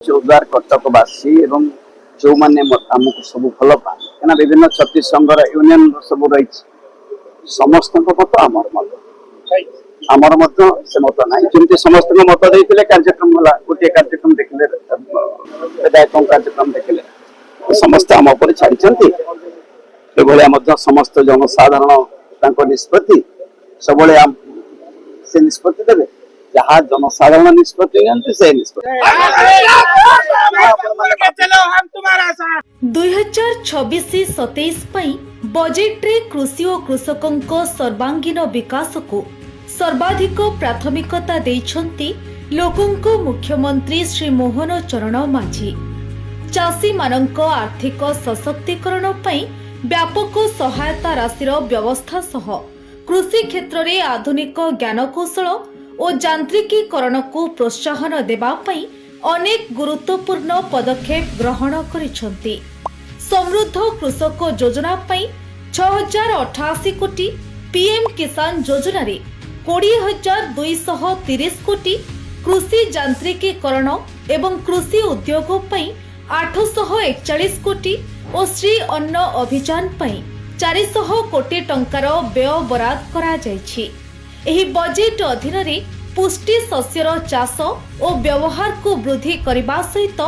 चौद्वार कटकवासी एवं जो मैंने आमको सब भल पाए क्या विभिन्न छत्तीस संघर यूनियन सब रही समस्त मत आमर मत से मत ना जमी समस्त मत देते कार्यक्रम है गोटे कार्यक्रम देखले विधायक कार्यक्रम देखले समस्त आम पर छाड़ी समस्त जनसाधारण निष्पत्ति सब से निष्पत्ति देवे जहाँ जनसाधारण निष्पत्ति से निष्पत्ति 2026-27 बजेट रे कृषि और कृषकों सर्वांगीन विकास को सर्वाधिक प्राथमिकता देइछंती लोकंको मुख्यमंत्री श्री मोहन चरण माझी। चाषी मानक आर्थिक सशक्तिकरण पई व्यापक सहायता राशिर व्यवस्था सह कृषि क्षेत्र में आधुनिक ज्ञानकौशल और यांत्रिकीकरण को प्रोत्साहन देबा पई अनेक गुरुत्वपूर्ण पदक्षेप ग्रहण करिसंती। समृद्ध कृषक योजना पई 6088 कोटी, पीएम किसान योजना रे 20230 कोटी, कृषि यांत्रिकीकरण एवं कृषि उद्योग पई 841 कोटी और श्री अन्न अभियान पई 400 कोटी टंकार व्यय बराद करा जायछि। एही बजेट अधीन रे पुष्टि शस्यर चाष और व्यवहार को वृद्धि करने सहित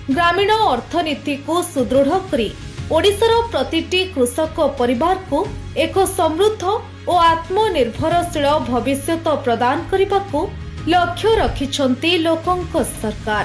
ग्रामीण अर्थनीति को सुदृढ़ करी ओडिशार प्रतिटी कृषक परिवार को एक समृद्ध और आत्मनिर्भरशील भविष्य प्रदान करने को लक्ष्य रखिछंती लोकंक सरकार।